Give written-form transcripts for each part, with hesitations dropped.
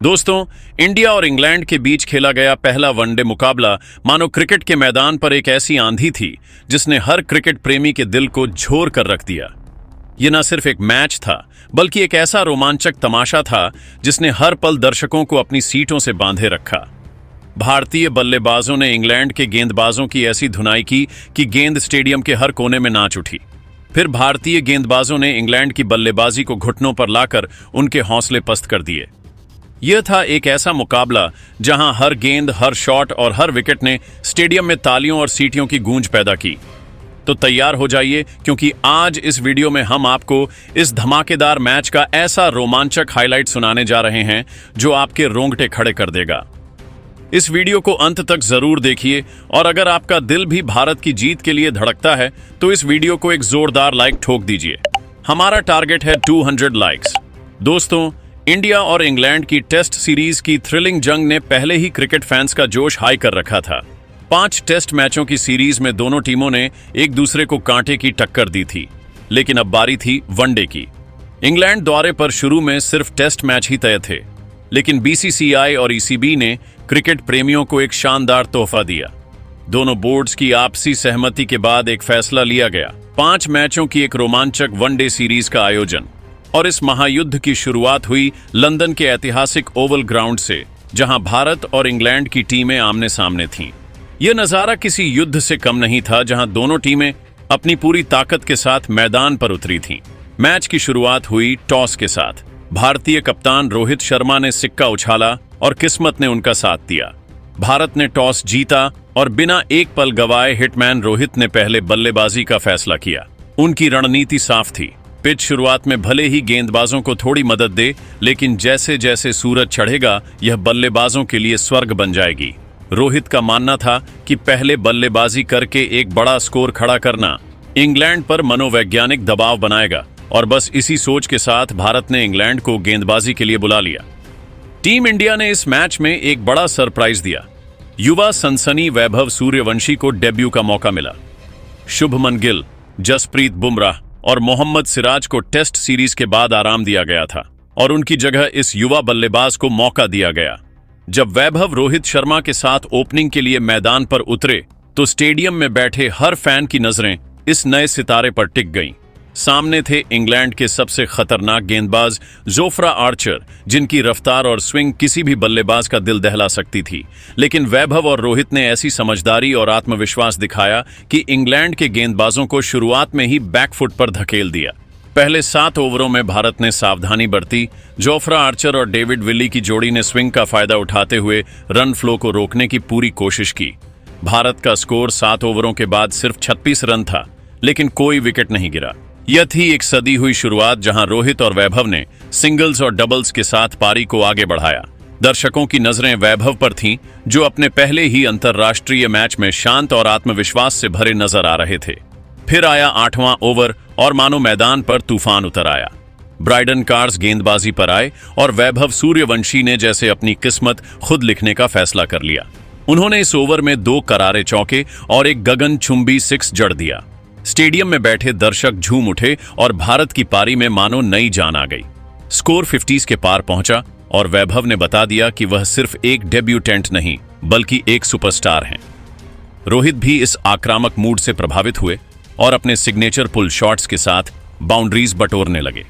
दोस्तों, इंडिया और इंग्लैंड के बीच खेला गया पहला वनडे मुकाबला मानो क्रिकेट के मैदान पर एक ऐसी आंधी थी जिसने हर क्रिकेट प्रेमी के दिल को झोर कर रख दिया। यह न सिर्फ एक मैच था, बल्कि एक ऐसा रोमांचक तमाशा था जिसने हर पल दर्शकों को अपनी सीटों से बांधे रखा। भारतीय बल्लेबाजों ने इंग्लैंड के गेंदबाजों की ऐसी धुनाई की कि गेंद स्टेडियम के हर कोने में नाच उठी। फिर भारतीय गेंदबाजों ने इंग्लैंड की बल्लेबाजी को घुटनों पर लाकर उनके हौसले पस्त कर दिए। यह था एक ऐसा मुकाबला जहां हर गेंद, हर शॉट और हर विकेट ने स्टेडियम में तालियों और सीटियों की गूंज पैदा की। तो तैयार हो जाइए, क्योंकि आज इस वीडियो में हम आपको इस धमाकेदार मैच का ऐसा रोमांचक हाईलाइट सुनाने जा रहे हैं जो आपके रोंगटे खड़े कर देगा। इस वीडियो को अंत तक जरूर देखिए, और अगर आपका दिल भी भारत की जीत के लिए धड़कता है तो इस वीडियो को एक जोरदार लाइक ठोक दीजिए। हमारा टारगेट है 200 लाइक्स। दोस्तों, इंडिया और इंग्लैंड की टेस्ट सीरीज की थ्रिलिंग जंग ने पहले ही क्रिकेट फैंस का जोश हाई कर रखा था। 5 टेस्ट मैचों की सीरीज में दोनों टीमों ने एक दूसरे को कांटे की टक्कर दी थी, लेकिन अब बारी थी वनडे की। इंग्लैंड दौरे पर शुरू में सिर्फ टेस्ट मैच ही तय थे, लेकिन बीसीसीआई और ईसीबी ने क्रिकेट प्रेमियों को एक शानदार तोहफा दिया। दोनों बोर्ड्स की आपसी सहमति के बाद एक फैसला लिया गया, 5 मैचों की एक रोमांचक वनडे सीरीज का आयोजन। और इस महायुद्ध की शुरुआत हुई लंदन के ऐतिहासिक ओवल ग्राउंड से, जहां भारत और इंग्लैंड की टीमें आमने सामने थीं। यह नजारा किसी युद्ध से कम नहीं था, जहां दोनों टीमें अपनी पूरी ताकत के साथ मैदान पर उतरी थीं। मैच की शुरुआत हुई टॉस के साथ। भारतीय कप्तान रोहित शर्मा ने सिक्का उछाला और किस्मत ने उनका साथ दिया। भारत ने टॉस जीता और बिना एक पल गवाए हिटमैन रोहित ने पहले बल्लेबाजी का फैसला किया। उनकी रणनीति साफ थी। पिच शुरुआत में भले ही गेंदबाजों को थोड़ी मदद दे, लेकिन जैसे जैसे सूरज चढ़ेगा यह बल्लेबाजों के लिए स्वर्ग बन जाएगी। रोहित का मानना था कि पहले बल्लेबाजी करके एक बड़ा स्कोर खड़ा करना इंग्लैंड पर मनोवैज्ञानिक दबाव बनाएगा, और बस इसी सोच के साथ भारत ने इंग्लैंड को गेंदबाजी के लिए बुला लिया। टीम इंडिया ने इस मैच में एक बड़ा सरप्राइज दिया। युवा सनसनी वैभव सूर्यवंशी को डेब्यू का मौका मिला। शुभमन गिल, जसप्रीत बुमराह और मोहम्मद सिराज को टेस्ट सीरीज के बाद आराम दिया गया था, और उनकी जगह इस युवा बल्लेबाज को मौका दिया गया। जब वैभव रोहित शर्मा के साथ ओपनिंग के लिए मैदान पर उतरे तो स्टेडियम में बैठे हर फैन की नजरें इस नए सितारे पर टिक गईं। सामने थे इंग्लैंड के सबसे खतरनाक गेंदबाज जोफ्रा आर्चर, जिनकी रफ्तार और स्विंग किसी भी बल्लेबाज का दिल दहला सकती थी। लेकिन वैभव और रोहित ने ऐसी समझदारी और आत्मविश्वास दिखाया कि इंग्लैंड के गेंदबाजों को शुरुआत में ही बैकफुट पर धकेल दिया। पहले 7 ओवरों में भारत ने सावधानी बरती। जोफ्रा आर्चर और डेविड विली की जोड़ी ने स्विंग का फायदा उठाते हुए रन फ्लो को रोकने की पूरी कोशिश की। भारत का स्कोर 7 ओवरों के बाद सिर्फ 36 रन था, लेकिन कोई विकेट नहीं गिरा। यह थी एक सदी हुई शुरुआत, जहां रोहित और वैभव ने सिंगल्स और डबल्स के साथ पारी को आगे बढ़ाया। दर्शकों की नजरें वैभव पर थीं, जो अपने पहले ही अंतर्राष्ट्रीय मैच में शांत और आत्मविश्वास से भरे नजर आ रहे थे। फिर आया 8वां ओवर और मानो मैदान पर तूफान उतर आया। ब्राइडन कार्स गेंदबाजी पर आए और वैभव सूर्यवंशी ने जैसे अपनी किस्मत खुद लिखने का फैसला कर लिया। उन्होंने इस ओवर में 2 करारे चौके और एक गगनचुंबी 6 जड़ दिया। स्टेडियम में बैठे दर्शक झूम उठे और भारत की पारी में मानो नई जान आ गई। स्कोर 50s के पार पहुंचा और वैभव ने बता दिया कि वह सिर्फ एक डेब्यूटेंट नहीं, बल्कि एक सुपरस्टार हैं। रोहित भी इस आक्रामक मूड से प्रभावित हुए और अपने सिग्नेचर पुल शॉट्स के साथ बाउंड्रीज बटोरने लगे।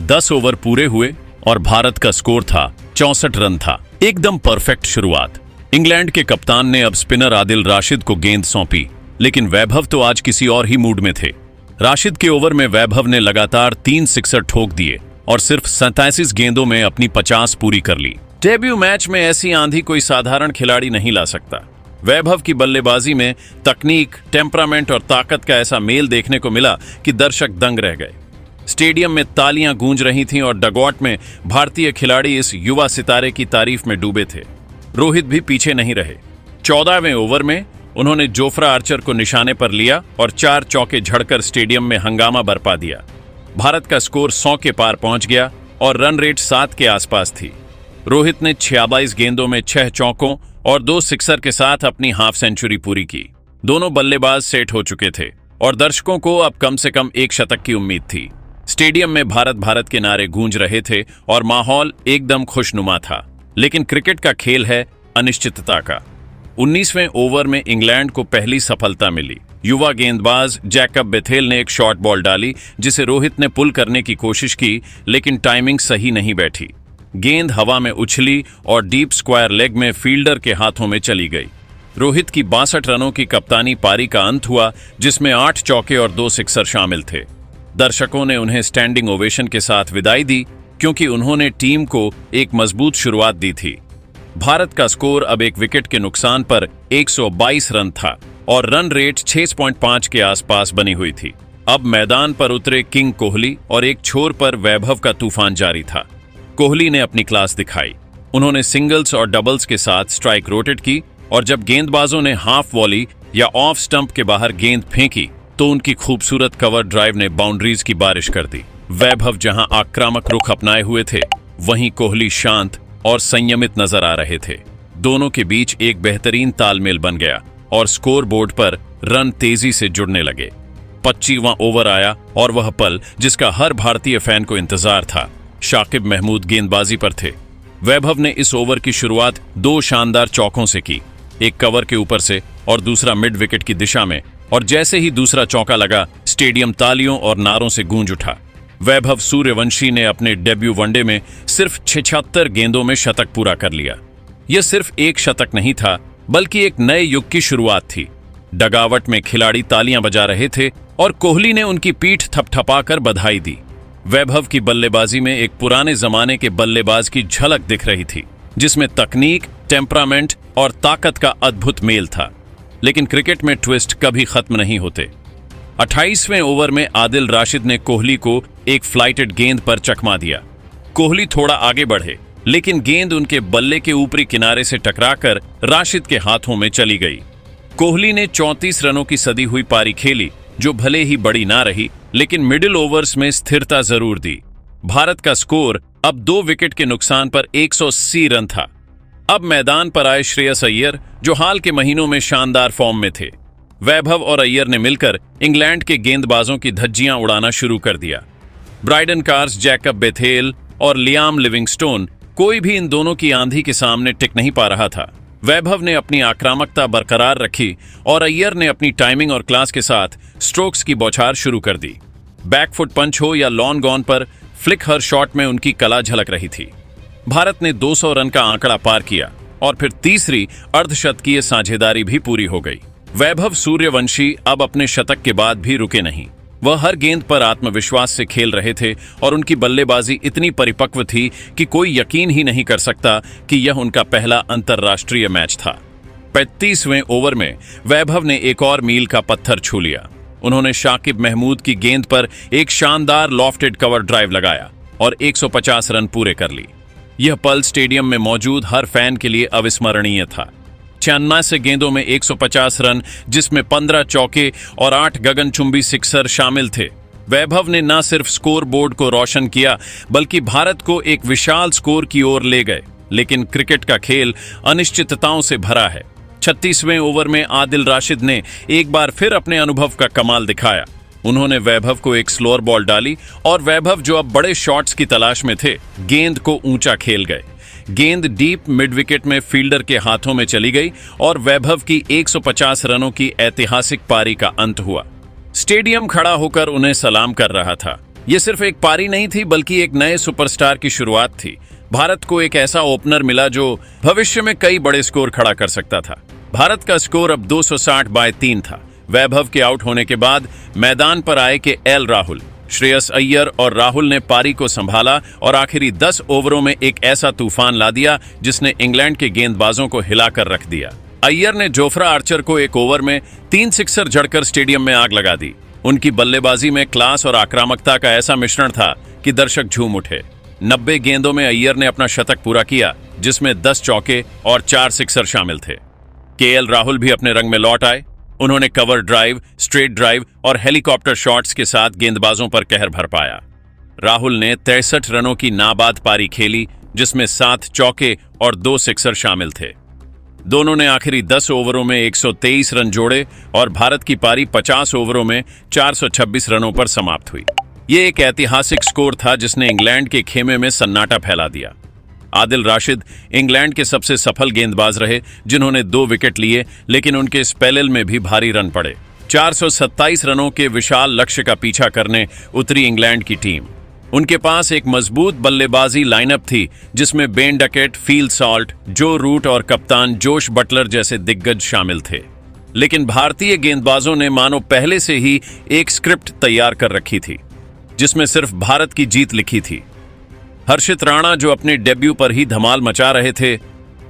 10 ओवर पूरे हुए और भारत का स्कोर था 64 रन था। एकदम परफेक्ट शुरुआत। इंग्लैंड के कप्तान ने अब स्पिनर आदिल राशिद को गेंद सौंपी, लेकिन वैभव तो आज किसी और ही मूड में थे। राशिद के ओवर में वैभव ने लगातार 3 सिक्सर ठोक दिए और सिर्फ 87 गेंदों में अपनी 50 पूरी कर ली। डेब्यू मैच में ऐसी आंधी कोई साधारण खिलाड़ी नहीं ला सकता। वैभव की बल्लेबाजी में तकनीक, टेम्परामेंट और ताकत का ऐसा मेल देखने को मिला कि दर्शक दंग रह गए। स्टेडियम में तालियां गूंज रही थीं और डगआउट में भारतीय खिलाड़ी इस युवा सितारे की तारीफ में डूबे थे। रोहित भी पीछे नहीं रहे। 14वें ओवर में उन्होंने जोफ्रा आर्चर को निशाने पर लिया और 4 चौके झड़कर स्टेडियम में हंगामा बरपा दिया। भारत का स्कोर 100 के पार पहुंच गया और रन रेट 7 के आसपास थी। रोहित ने 26 गेंदों में 6 चौकों और 2 सिक्सर के साथ अपनी हाफ सेंचुरी पूरी की। दोनों बल्लेबाज सेट हो चुके थे और दर्शकों को अब कम से कम 1 शतक की उम्मीद थी। स्टेडियम में भारत भारत के नारे गूंज रहे थे और माहौल एकदम खुशनुमा था। लेकिन क्रिकेट का खेल है अनिश्चितता का। 19वें ओवर में इंग्लैंड को पहली सफलता मिली। युवा गेंदबाज जैकब बेथेल ने एक शॉर्ट बॉल डाली जिसे रोहित ने पुल करने की कोशिश की, लेकिन टाइमिंग सही नहीं बैठी। गेंद हवा में उछली और डीप स्क्वायर लेग में फील्डर के हाथों में चली गई। रोहित की 62 रनों की कप्तानी पारी का अंत हुआ, जिसमें 8 चौके और 2 सिक्सर शामिल थे। दर्शकों ने उन्हें स्टैंडिंग ओवेशन के साथ विदाई दी, क्योंकि उन्होंने टीम को एक मजबूत शुरुआत दी थी। भारत का स्कोर अब एक विकेट के नुकसान पर 122 रन था और रन रेट 6.5 के आसपास बनी हुई थी। अब मैदान पर उतरे किंग कोहली और एक छोर पर वैभव का तूफान जारी था। कोहली ने अपनी क्लास दिखाई। उन्होंने सिंगल्स और डबल्स के साथ स्ट्राइक रोटेट की और जब गेंदबाजों ने हाफ वॉली या ऑफ स्टंप के बाहर गेंद फेंकी तो उनकी खूबसूरत कवर ड्राइव ने बाउंड्रीज की बारिश कर दी। वैभव जहां आक्रामक रुख अपनाए हुए थे, वहीं कोहली शांत और संयमित नजर आ रहे थे। दोनों के बीच एक बेहतरीन तालमेल बन गया और स्कोर बोर्ड पर रन तेजी से जुड़ने लगे। 25वां ओवर आया और वह पल जिसका हर भारतीय फैन को इंतजार था। शाकिब महमूद गेंदबाजी पर थे। वैभव ने इस ओवर की शुरुआत 2 शानदार चौकों से की, एक कवर के ऊपर से और दूसरा मिड विकेट की दिशा में, और जैसे ही दूसरा चौका लगा, स्टेडियम तालियों और नारों से गूंज उठा। वैभव सूर्यवंशी ने अपने डेब्यू वनडे में सिर्फ 76 गेंदों में शतक पूरा कर लिया। यह सिर्फ एक शतक नहीं था, बल्कि एक नए युग की शुरुआत थी। डगावट में खिलाड़ी तालियां बजा रहे थे और कोहली ने उनकी पीठ थपथपाकर बधाई दी। वैभव की बल्लेबाजी में एक पुराने जमाने के बल्लेबाज की झलक दिख रही थी, जिसमें तकनीक, टेम्परामेंट और ताकत का अद्भुत मेल था। लेकिन क्रिकेट में ट्विस्ट कभी खत्म नहीं होते। 28वें ओवर में आदिल राशिद ने कोहली को एक फ्लाइटेड गेंद पर चकमा दिया। कोहली थोड़ा आगे बढ़े, लेकिन गेंद उनके बल्ले के ऊपरी किनारे से टकराकर राशिद के हाथों में चली गई। कोहली ने 34 रनों की सदी हुई पारी खेली, जो भले ही बड़ी ना रही, लेकिन मिडिल ओवर्स में स्थिरता जरूर दी। भारत का स्कोर अब 2 विकेट के नुकसान पर 180 रन था। अब मैदान पर आए श्रेयस अय्यर, जो हाल के महीनों में शानदार फॉर्म में थे। वैभव और अय्यर ने मिलकर इंग्लैंड के गेंदबाजों की धज्जियां उड़ाना शुरू कर दिया। ब्राइडन कार्स, जैकब बेथेल और लियाम लिविंगस्टोन, कोई भी इन दोनों की आंधी के सामने टिक नहीं पा रहा था। वैभव ने अपनी आक्रामकता बरकरार रखी और अय्यर ने अपनी टाइमिंग और क्लास के साथ स्ट्रोक्स की बौछार शुरू कर दी। बैकफुट पंच हो या लॉन गॉन पर फ्लिक हर शॉट में उनकी कला झलक रही थी। भारत ने 200 रन का आंकड़ा पार किया और फिर तीसरी अर्धशतकीय साझेदारी भी पूरी हो गई। वैभव सूर्यवंशी अब अपने शतक के बाद भी रुके नहीं। वह हर गेंद पर आत्मविश्वास से खेल रहे थे और उनकी बल्लेबाजी इतनी परिपक्व थी कि कोई यकीन ही नहीं कर सकता कि यह उनका पहला अंतर्राष्ट्रीय मैच था। 35वें ओवर में वैभव ने एक और मील का पत्थर छू लिया। उन्होंने शाकिब महमूद की गेंद पर एक शानदार लॉफ्टेड कवर ड्राइव लगाया और 150 रन पूरे कर ली। यह पल स्टेडियम में मौजूद हर फैन के लिए अविस्मरणीय था। 96 गेंदों में 150 रन, जिसमें 15 चौके और 8 गगनचुंबी सिक्सर शामिल थे। वैभव ने न सिर्फ स्कोर बोर्ड को रोशन किया, बल्कि भारत को एक विशाल स्कोर की ओर ले गए। लेकिन क्रिकेट का खेल अनिश्चितताओं से भरा है। 36वें ओवर में आदिल राशिद ने एक बार फिर अपने अनुभव का कमाल दिखाया। उन्होंने वैभव को एक स्लोअर बॉल डाली और वैभव, जो अब बड़े शॉट्स की तलाश में थे, गेंद को ऊंचा खेल गए। गेंद डीप मिड विकेट में फील्डर के हाथों में चली गई और वैभव की 150 रनों की ऐतिहासिक पारी का अंत हुआ। स्टेडियम खड़ा होकर उन्हें सलाम कर रहा था। यह सिर्फ एक पारी नहीं थी, बल्कि एक नए सुपरस्टार की शुरुआत थी। भारत को एक ऐसा ओपनर मिला जो भविष्य में कई बड़े स्कोर खड़ा कर सकता था। भारत का स्कोर अब 260/3 था। वैभव के आउट होने के बाद मैदान पर आए के एल राहुल, श्रेयस अय्यर और राहुल ने पारी को संभाला और आखिरी 10 ओवरों में एक ऐसा तूफान ला दिया जिसने इंग्लैंड के गेंदबाजों को हिलाकर रख दिया। अय्यर ने जोफ्रा आर्चर को एक ओवर में 3 सिक्सर जड़कर स्टेडियम में आग लगा दी। उनकी बल्लेबाजी में क्लास और आक्रामकता का ऐसा मिश्रण था कि दर्शक झूम उठे। 90 गेंदों में अय्यर ने अपना शतक पूरा किया, जिसमें 10 चौके और 4 सिक्सर शामिल थे। केएल राहुल भी अपने रंग में लौट आए। उन्होंने कवर ड्राइव, स्ट्रेट ड्राइव और हेलीकॉप्टर शॉट्स के साथ गेंदबाजों पर कहर भर पाया। राहुल ने 63 रनों की नाबाद पारी खेली, जिसमें 7 चौके और 2 सिक्सर शामिल थे। दोनों ने आखिरी 10 ओवरों में 123 रन जोड़े और भारत की पारी 50 ओवरों में 426 रनों पर समाप्त हुई। ये एक ऐतिहासिक स्कोर था जिसने इंग्लैंड के खेमे में सन्नाटा फैला दिया। आदिल राशिद इंग्लैंड के सबसे सफल गेंदबाज रहे, जिन्होंने 2 विकेट लिए, लेकिन उनके स्पेल में भी भारी रन पड़े। 427 रनों के विशाल लक्ष्य का पीछा करने उतरी इंग्लैंड की टीम। उनके पास एक मजबूत बल्लेबाजी लाइनअप थी, जिसमें बेन डकेट, फील सॉल्ट, जो रूट और कप्तान जोश बटलर जैसे दिग्गज शामिल थे। लेकिन भारतीय गेंदबाजों ने मानो पहले से ही एक स्क्रिप्ट तैयार कर रखी थी, जिसमें सिर्फ भारत की जीत लिखी थी। हर्षित राणा, जो अपने डेब्यू पर ही धमाल मचा रहे थे,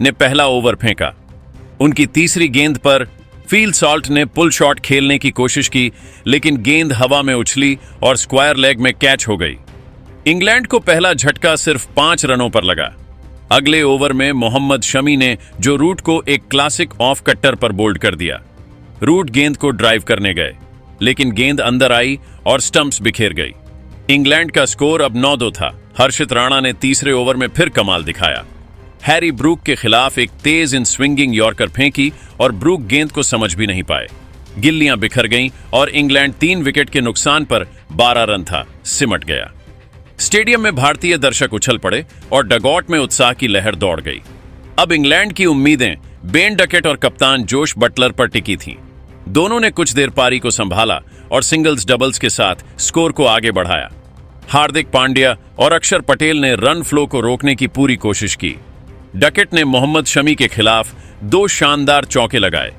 ने पहला ओवर फेंका। उनकी तीसरी गेंद पर फील सॉल्ट ने पुल शॉट खेलने की कोशिश की, लेकिन गेंद हवा में उछली और स्क्वायर लेग में कैच हो गई। इंग्लैंड को पहला झटका सिर्फ 5 रनों पर लगा। अगले ओवर में मोहम्मद शमी ने जो रूट को एक क्लासिक ऑफ कट्टर पर बोल्ड कर दिया। रूट गेंद को ड्राइव करने गए, लेकिन गेंद अंदर आई और स्टंप्स बिखेर गई। इंग्लैंड का स्कोर अब 9-2 था। हर्षित राणा ने तीसरे ओवर में फिर कमाल दिखाया। हैरी ब्रूक के खिलाफ एक तेज इन स्विंगिंग यॉर्कर फेंकी और ब्रूक गेंद को समझ भी नहीं पाए। गिल्लियां बिखर गईं और इंग्लैंड 3 विकेट के नुकसान पर 12 रन था, सिमट गया। स्टेडियम में भारतीय दर्शक उछल पड़े और डगआउट में उत्साह की लहर दौड़ गई। अब इंग्लैंड की उम्मीदें बेन डकेट और कप्तान जोश बटलर पर टिकी थीं। दोनों ने कुछ देर पारी को संभाला और सिंगल्स डबल्स के साथ स्कोर को आगे बढ़ाया। हार्दिक पांड्या और अक्षर पटेल ने रन फ्लो को रोकने की पूरी कोशिश की। डकेट ने मोहम्मद शमी के खिलाफ 2 शानदार चौके लगाए,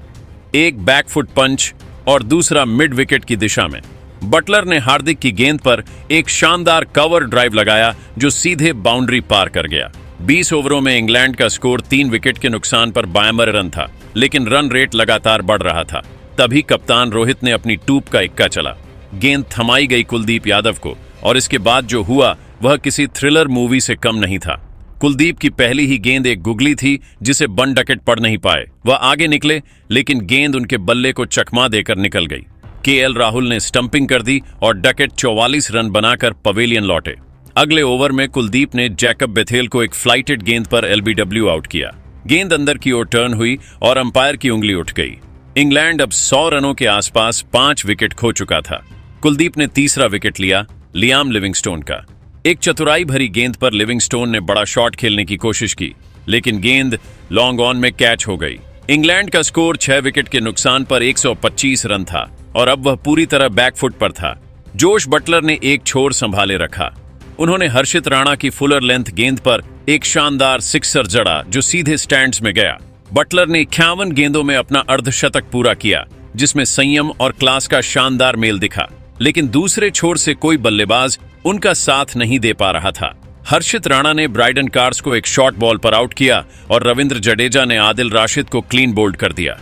एक बैकफुट पंच और दूसरा मिड विकेट की दिशा में। बटलर ने हार्दिक की गेंद पर एक शानदार कवर ड्राइव लगाया, जो सीधे बाउंड्री पार कर गया। 20 ओवरों में इंग्लैंड का स्कोर 3 विकेट के नुकसान पर 52 रन था, लेकिन रन रेट लगातार बढ़ रहा था। तभी कप्तान रोहित ने अपनी टूप का इक्का चला। गेंद थमाई गई कुलदीप यादव को, और इसके बाद जो हुआ वह किसी थ्रिलर मूवी से कम नहीं था। कुलदीप की पहली ही गेंद एक गुगली थी, जिसे बन डकेट पढ़ नहीं पाए। वह आगे निकले, लेकिन गेंद उनके बल्ले को चकमा देकर निकल गई। केएल राहुल ने स्टंपिंग कर दी और डकेट 44 रन बनाकर पवेलियन लौटे। अगले ओवर में कुलदीप ने जैकब बेथेल को एक फ्लाइटेड गेंद पर एलबीडब्ल्यू आउट किया। गेंद अंदर की ओर टर्न हुई और अंपायर की उंगली उठ गई। इंग्लैंड अब 100 रनों के आसपास 5 विकेट खो चुका था। कुलदीप ने तीसरा विकेट लिया, लियाम लिविंगस्टोन का। एक चतुराई भरी गेंद पर लिविंगस्टोन ने बड़ा शॉट खेलने की कोशिश की, लेकिन गेंद लॉन्ग ऑन में कैच हो गई। इंग्लैंड का स्कोर 6 विकेट के नुकसान पर 125 रन था और अब वह पूरी तरह बैकफुट पर था। जोश बटलर ने एक छोर संभाले रखा। उन्होंने हर्षित राणा की फुलर लेंथ गेंद पर एक शानदार सिक्सर जड़ा, जो सीधे स्टैंड्स में गया। बटलर ने 51 गेंदों में अपना अर्धशतक पूरा किया, जिसमें संयम और क्लास का शानदार मेल दिखा। लेकिन दूसरे छोर से कोई बल्लेबाज उनका साथ नहीं दे पा रहा था। हर्षित राणा ने ब्राइडन कार्स को एक शॉर्ट बॉल पर आउट किया और रविंद्र जडेजा ने आदिल राशिद को क्लीन बोल्ड कर दिया।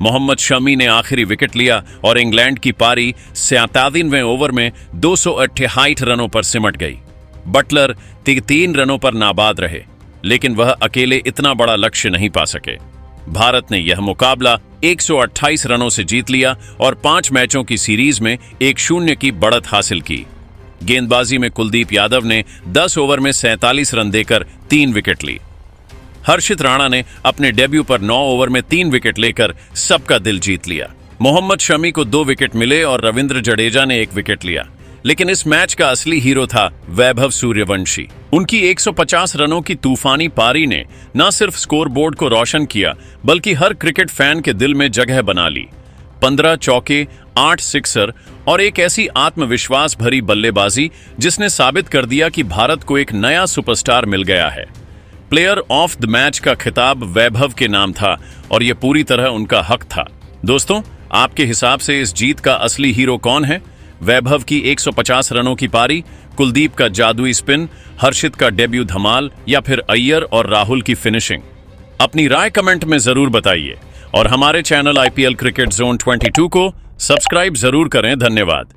मोहम्मद शमी ने आखिरी विकेट लिया और इंग्लैंड की पारी 47वें ओवर में 268 रनों पर सिमट गई। बटलर 3 रनों पर नाबाद रहे, लेकिन वह अकेले इतना बड़ा लक्ष्य नहीं पा सके। भारत ने यह मुकाबला 128 रनों से जीत लिया और 5 मैचों की सीरीज में 1-0 की बढ़त हासिल की। गेंदबाजी में कुलदीप यादव ने 10 ओवर में 47 रन देकर 3 विकेट ली। हर्षित राणा ने अपने डेब्यू पर 9 ओवर में 3 विकेट लेकर सबका दिल जीत लिया। मोहम्मद शमी को 2 विकेट मिले और रविंद्र जडेजा ने 1 विकेट लिया। लेकिन इस मैच का असली हीरो था वैभव सूर्यवंशी। उनकी 150 रनों की तूफानी पारी ने न सिर्फ स्कोरबोर्ड को रोशन किया, बल्कि हर क्रिकेट फैन के दिल में जगह बना ली। 15 चौके, 8 सिक्सर और एक ऐसी आत्मविश्वास भरी बल्लेबाजी, जिसने साबित कर दिया कि भारत को एक नया सुपरस्टार मिल गया है। प्लेयर ऑफ द मैच का खिताब वैभव के नाम था और यह पूरी तरह उनका हक था। दोस्तों, आपके हिसाब से इस जीत का असली हीरो कौन है? वैभव की 150 रनों की पारी, कुलदीप का जादुई स्पिन, हर्षित का डेब्यू धमाल, या फिर अय्यर और राहुल की फिनिशिंग? अपनी राय कमेंट में जरूर बताइए और हमारे चैनल आईपीएल क्रिकेट जोन 22 को सब्सक्राइब जरूर करें। धन्यवाद।